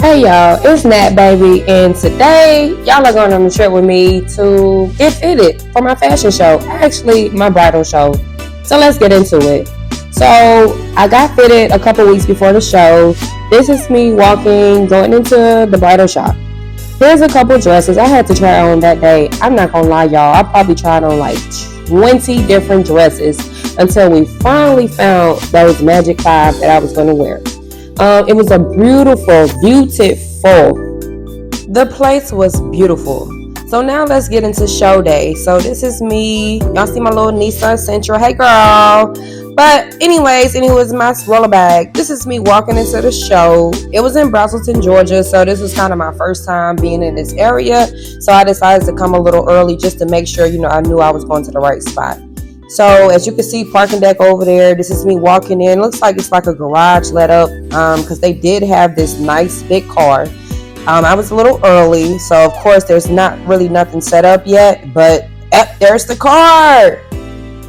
Hey y'all, it's Nat Baby, and today y'all are going on a trip with me to get fitted for my fashion show. Actually, my bridal show. So let's get into it. So I got fitted a couple weeks before the show. This is me going into the bridal shop. Here's a couple dresses I had to try on that day. I'm not gonna lie, y'all. I probably tried on like 20 different dresses until we finally found those magic 5 that I was gonna wear. It was a beautiful. The place was beautiful. So now let's get into show day. So this is me. Y'all see my little Nissan Sentra. Hey girl. But anyways, and it was my stroller bag. This is me walking into the show. It was in Braselton, Georgia. So this was kind of my first time being in this area. So I decided to come a little early just to make sure, I knew I was going to the right spot. So as you can see, parking deck over there. This is me walking in. Looks like it's like a garage let up because they did have this nice big car. I was a little early, so of course there's not really nothing set up yet, but there's the car.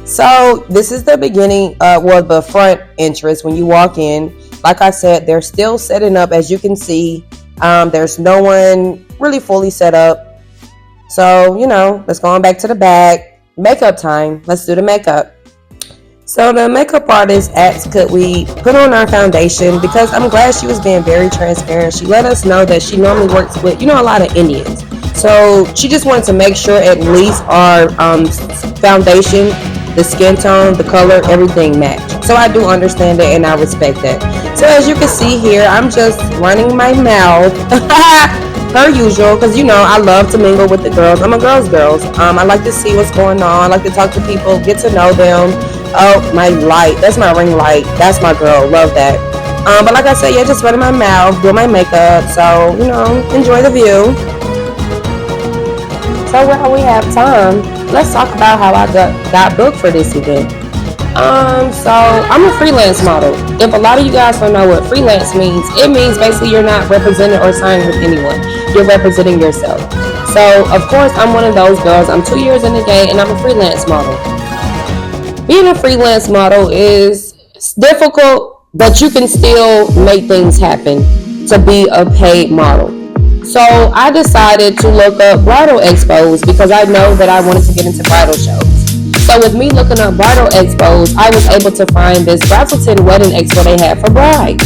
So this is the beginning, the front entrance when you walk in. Like I said, they're still setting up. As you can see, there's no one really fully set up. So, let's go on back to the back. Makeup time. Let's do the makeup. So the makeup artist asked could we put on our foundation, because I'm glad she was being very transparent. She let us know that she normally works with, a lot of Indians. So she just wanted to make sure at least our foundation, the skin tone, the color, everything match. So I do understand it and I respect that. So as you can see here, I'm just running my mouth. Per usual, because I love to mingle with the girls. I'm a girl's girl. I like to see what's going on. I like to talk to people, get to know them. Oh, my light. That's my ring light. That's my girl. Love that. But like I said, just running my mouth, doing my makeup. So, enjoy the view. So while we have time, let's talk about how I got booked for this event. So I'm a freelance model. If a lot of you guys don't know what freelance means, it means basically you're not represented or signed with anyone. You're representing yourself. So of course I'm one of those girls. I'm 2 years in the game and I'm a freelance model. Being a freelance model is difficult, but you can still make things happen to be a paid model. So I decided to look up bridal expos because I know that I wanted to get into bridal shows. So with me looking up bridal expos, I was able to find this Braselton wedding expo they had for brides.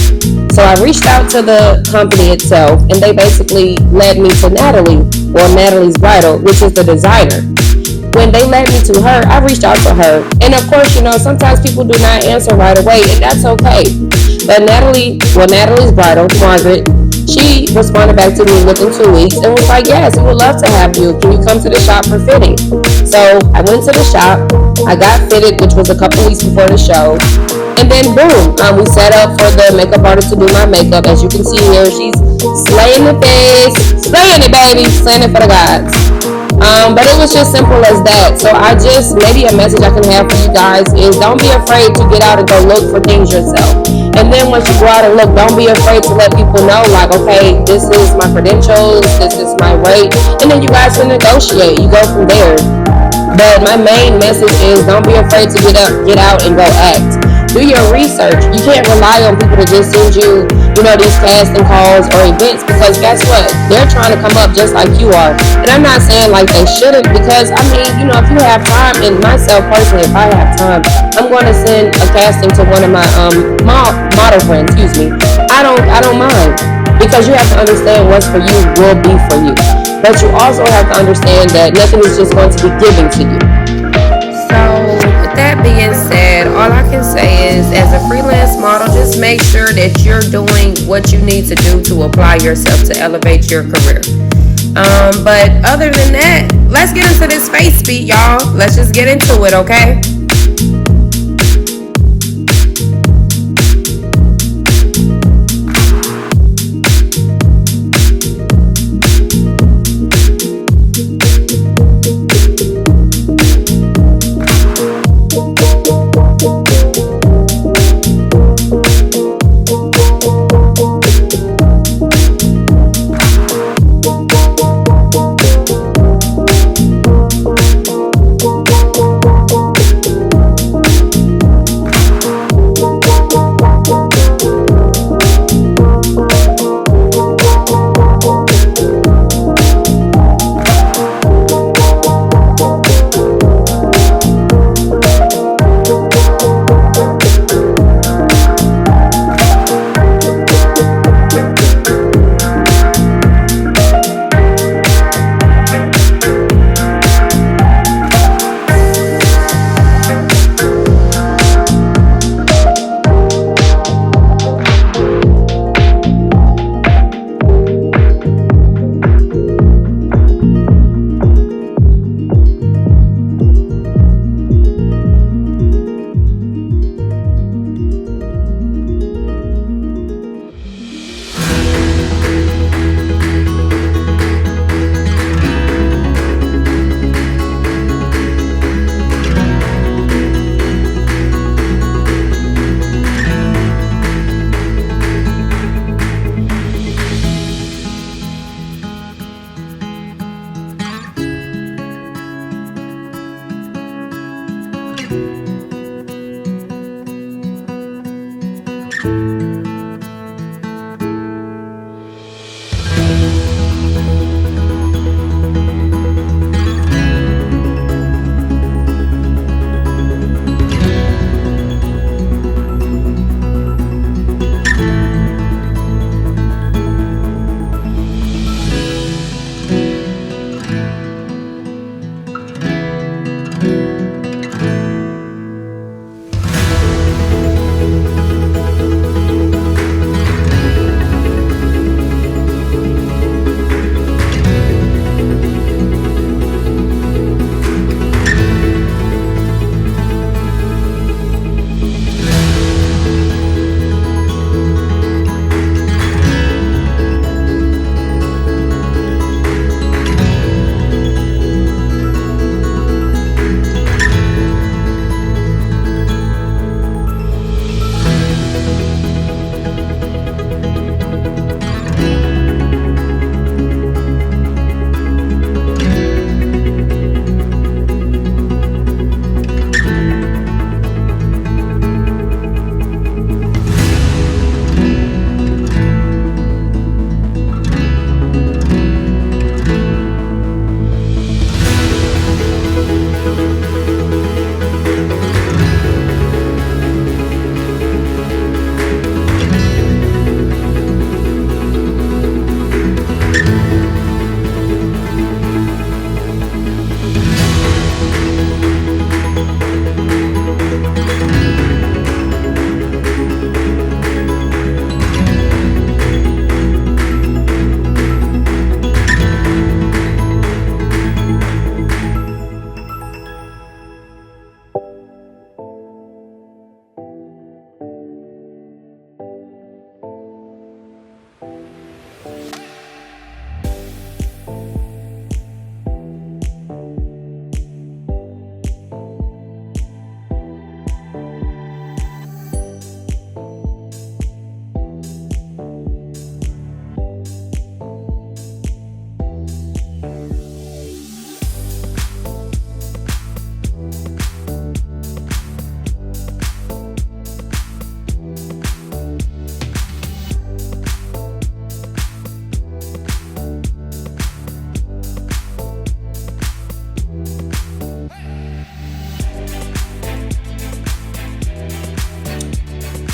So I reached out to the company itself, and they basically led me to Natalie, or Natalie's Bridal, which is the designer. When they led me to her, I reached out to her. And of course, sometimes people do not answer right away, and that's okay. But Natalie's Bridal, Margaret, she responded back to me within 2 weeks and was like, yes, we would love to have you. Can you come to the shop for fitting? So I went to the shop. I got fitted, which was a couple weeks before the show. And then boom, we set up for the makeup artist to do my makeup. As you can see here, she's slaying the face. Slaying it, baby. Slaying it for the gods. But it was just simple as that. So maybe a message I can have for you guys is don't be afraid to get out and go look for things yourself. And then once you go out and look, don't be afraid to let people know, like, okay, this is my credentials, this is my rate, and then you guys can negotiate. You go from there. But my main message is don't be afraid to get out and go act. Do your research. You can't rely on people to just send you, these casting calls or events, because guess what? They're trying to come up just like you are. And I'm not saying like they shouldn't, because if you have time, and myself personally, if I have time, I'm going to send a casting to one of my model friends, I don't mind, because you have to understand what's for you will be for you. But you also have to understand that nothing is just going to be given to you. So with that being said, all I can say is, as a freelance model, just make sure that you're doing what you need to do to apply yourself to elevate your career. But other than that, let's get into this face beat, y'all. Let's just get into it, okay?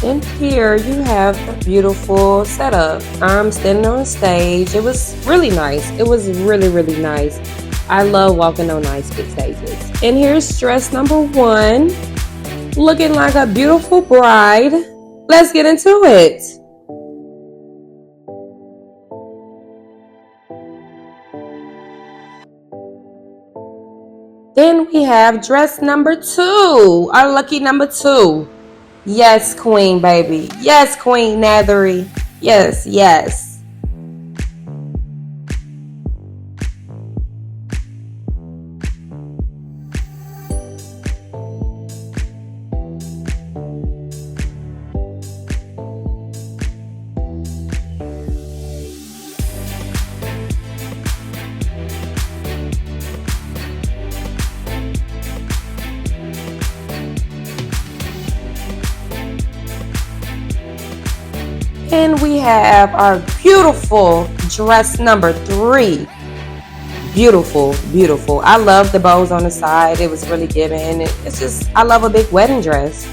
And here you have a beautiful setup. I'm standing on stage. It was really nice. It was really, really nice. I love walking on nice big stages. And here's dress number 1, looking like a beautiful bride. Let's get into it. Then we have dress number 2, our lucky number 2. Yes, queen, baby. Yes, Queen Nathery. Yes, yes. And we have our beautiful dress number 3. Beautiful, beautiful. I love the bows on the side. It was really giving. It's just, I love a big wedding dress.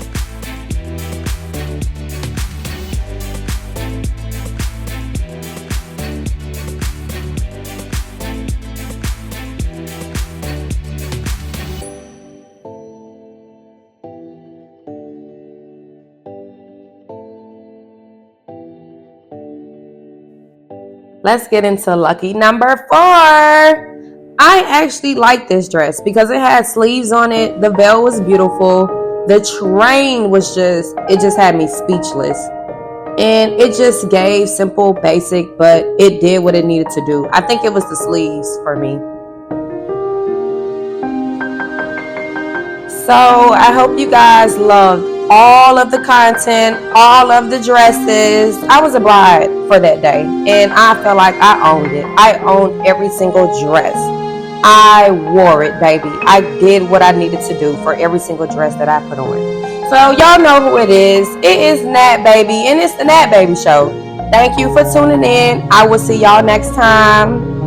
Let's get into lucky number 4. I actually like this dress because it had sleeves on it. The veil was beautiful. The train was it just had me speechless. And it just gave simple, basic, but it did what it needed to do. I think it was the sleeves for me. So I hope you guys loved all of the content, all of the dresses. I was a bride for that day, and I felt like I owned it. I owned every single dress. I wore it, baby. I did what I needed to do for every single dress that I put on. So y'all know who it is. It is Nat Baby, and it's the Nat Baby Show. Thank you for tuning in. I will see y'all next time.